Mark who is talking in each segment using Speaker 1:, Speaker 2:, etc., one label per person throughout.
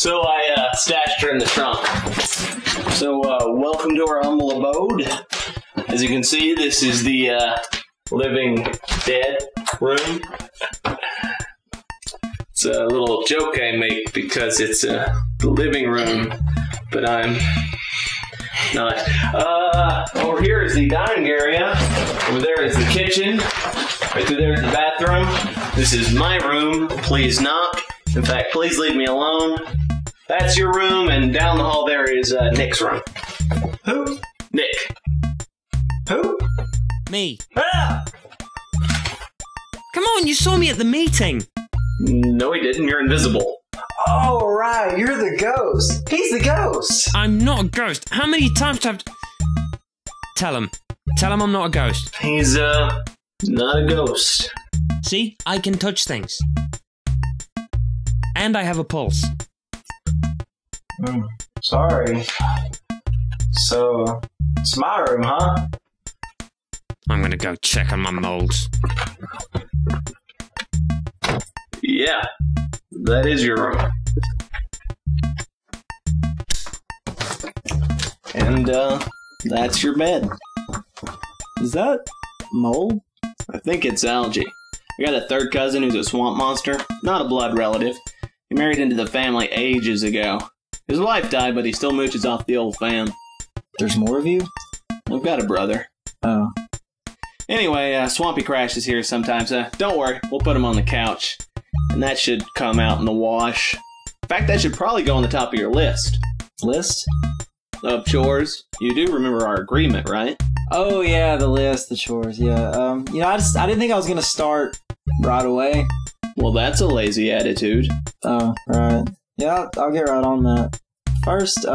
Speaker 1: So I stashed her in the trunk. So welcome to our humble abode. As you can see, this is the living dead room. It's a little joke I make because it's the living room, but I'm not. Over here is the dining area. Over there is the kitchen. Right through there is the bathroom. This is my room. Please knock. In fact, please leave me alone. That's your room, and down the hall there is Nick's room.
Speaker 2: Who?
Speaker 1: Nick.
Speaker 2: Who?
Speaker 3: Me.
Speaker 2: Ah!
Speaker 3: Come on, you saw me at the meeting.
Speaker 1: No, he didn't. You're invisible.
Speaker 2: Oh, right. You're the ghost. He's the ghost.
Speaker 3: I'm not a ghost. How many times do I have to... Tell him. Tell him I'm not a ghost.
Speaker 1: He's, not a ghost.
Speaker 3: See? I can touch things. And I have a pulse.
Speaker 2: Sorry. So, it's my room, huh?
Speaker 3: I'm gonna go check on my moles.
Speaker 1: Yeah, that is your room. And, that's your bed.
Speaker 2: Is that mold?
Speaker 1: I think it's algae. I got a third cousin who's a swamp monster. Not a blood relative. He married into the family ages ago. His wife died, but he still mooches off the old fam.
Speaker 2: There's more of you?
Speaker 1: I've got a brother.
Speaker 2: Oh.
Speaker 1: Anyway, Swampy Crash is here sometimes. Don't worry, we'll put him on the couch. And that should come out in the wash. In fact, that should probably go on the top of your list.
Speaker 2: List?
Speaker 1: Of chores. You do remember our agreement, right?
Speaker 2: Oh, yeah, the list, the chores, yeah. I didn't think I was gonna start right away.
Speaker 1: Well, that's a lazy attitude.
Speaker 2: Oh, right. Yeah, I'll get right on that. First,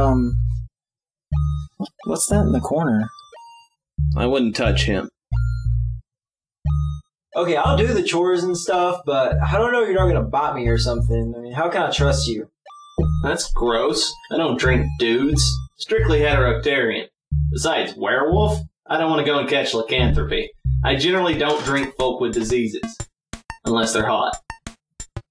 Speaker 2: what's that in the corner?
Speaker 1: I wouldn't touch him.
Speaker 2: Okay, I'll do the chores and stuff, but I don't know if you're not gonna bite me or something. I mean, how can I trust you?
Speaker 1: That's gross. I don't drink dudes. Strictly heterotarian. Besides, werewolf? I don't want to go and catch lycanthropy. I generally don't drink folk with diseases. Unless they're hot.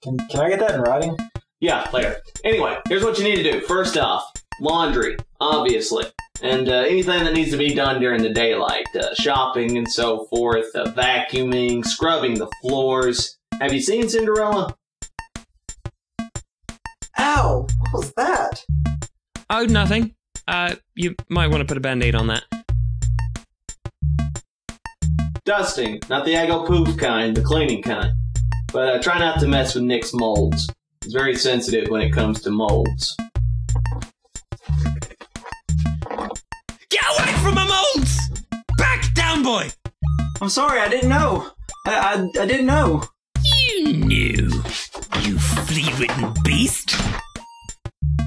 Speaker 2: Can I get that in writing?
Speaker 1: Yeah, later. Anyway, here's what you need to do. First off, laundry, obviously. And anything that needs to be done during the daylight. Shopping and so forth. Vacuuming, scrubbing the floors. Have you seen Cinderella?
Speaker 2: Ow! What was that?
Speaker 3: Oh, nothing. You might want to put a band-aid on that.
Speaker 1: Dusting. Not the Aggo poof kind, the cleaning kind. But try not to mess with Nick's molds. He's very sensitive when it comes to molds.
Speaker 3: Get away from my molds! Back down, boy!
Speaker 2: I'm sorry, I didn't know. I didn't know.
Speaker 3: You knew, you flea-ridden beast.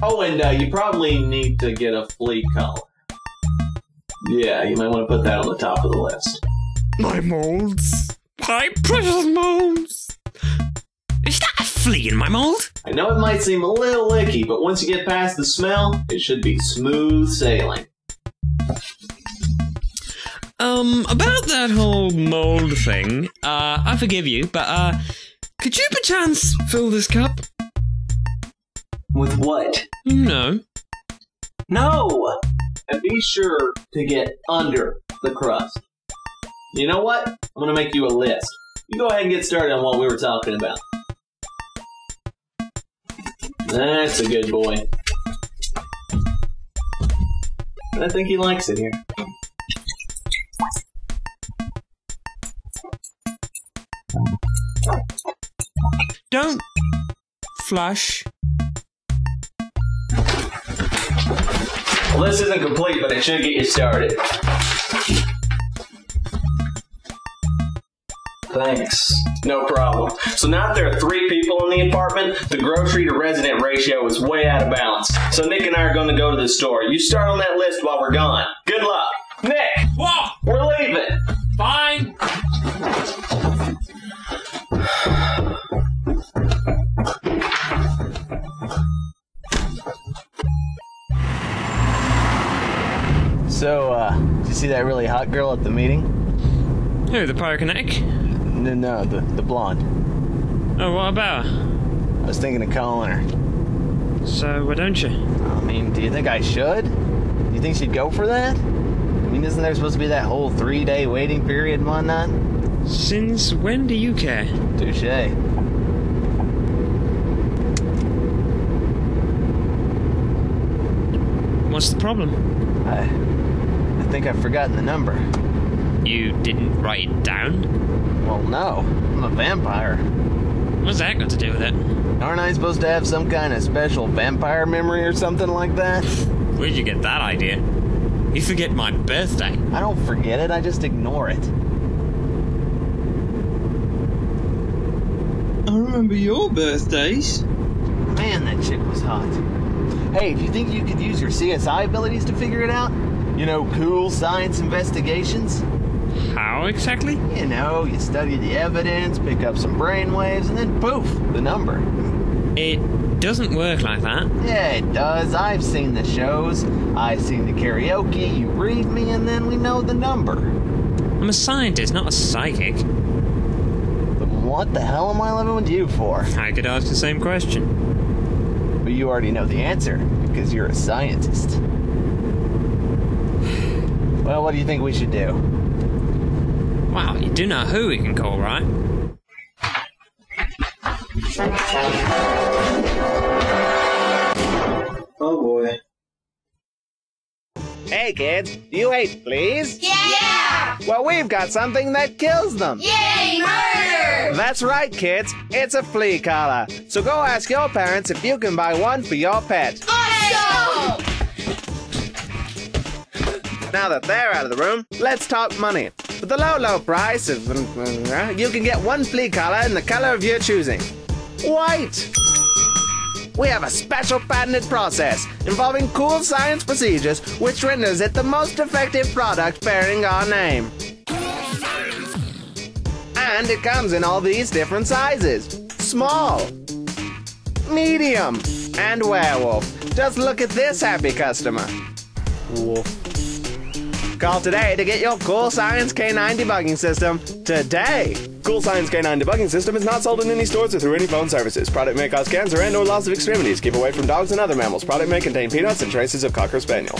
Speaker 1: Oh, and you probably need to get a flea collar. Yeah, you might want to put that on the top of the list.
Speaker 3: My molds. My precious molds. Is that a flea in my mold?
Speaker 1: I know it might seem a little icky, but once you get past the smell, it should be smooth sailing.
Speaker 3: About that whole mold thing, I forgive you, but, could you perchance fill this cup?
Speaker 2: With what?
Speaker 3: No.
Speaker 2: No!
Speaker 1: And be sure to get under the crust. You know what? I'm gonna make you a list. You go ahead and get started on what we were talking about. That's a good boy. I think he likes it here.
Speaker 3: Don't flush.
Speaker 1: Well, this isn't complete, but it should get you started.
Speaker 2: Thanks.
Speaker 1: No problem. So now that there are 3 people in the apartment, the grocery to resident ratio is way out of balance. So Nick and I are going to go to the store. You start on that list while we're gone. Good luck. Nick!
Speaker 3: What?
Speaker 1: We're leaving.
Speaker 3: Fine.
Speaker 1: So, did you see that really hot girl at the meeting?
Speaker 3: Who, the pyrokinetic?
Speaker 1: No, the blonde.
Speaker 3: Oh, what about her?
Speaker 1: I was thinking of calling her.
Speaker 3: So, why don't you?
Speaker 4: I mean, do you think I should? Do you think she'd go for that? I mean, isn't there supposed to be that whole 3-day waiting period and whatnot?
Speaker 3: Since when do you care?
Speaker 4: Touche.
Speaker 3: What's the problem?
Speaker 4: I think I've forgotten the number.
Speaker 3: You didn't write it down?
Speaker 4: Well, no. I'm a vampire.
Speaker 3: What's that got to do with it?
Speaker 4: Aren't I supposed to have some kind of special vampire memory or something like that?
Speaker 3: Where'd you get that idea? You forget my birthday.
Speaker 4: I don't forget it, I just ignore it.
Speaker 5: I remember your birthdays.
Speaker 4: Man, that chick was hot. Hey, do you think you could use your CSI abilities to figure it out? You know, cool science investigations?
Speaker 3: How exactly?
Speaker 4: You know, you study the evidence, pick up some brainwaves, and then poof, the number.
Speaker 3: It doesn't work like that.
Speaker 4: Yeah, it does. I've seen the shows. I've seen the karaoke. You read me, and then we know the number.
Speaker 3: I'm a scientist, not a psychic.
Speaker 4: Then what the hell am I living with you for?
Speaker 3: I could ask the same question.
Speaker 4: But you already know the answer, because you're a scientist. Well, what do you think we should do?
Speaker 3: Wow, you do know who we can call, right?
Speaker 2: Oh boy.
Speaker 4: Hey kids, do you hate fleas?
Speaker 6: Yeah!
Speaker 4: Well, we've got something that kills them.
Speaker 6: Yay, murder!
Speaker 4: That's right, kids. It's a flea collar. So go ask your parents if you can buy one for your pet.
Speaker 6: Awesome!
Speaker 4: Now that they're out of the room, let's talk money. For the low, low price of... you can get one flea collar in the color of your choosing. White! We have a special patented process involving cool science procedures which renders it the most effective product bearing our name. And it comes in all these different sizes. Small, medium, and werewolf. Just look at this happy customer. Wolf. Call today to get your Cool Science K9 debugging system today. Cool Science K9 debugging system is not sold in any stores or through any phone services. Product may cause cancer and/or loss of extremities. Keep away from dogs and other mammals. Product may contain peanuts and traces of Cocker Spaniel.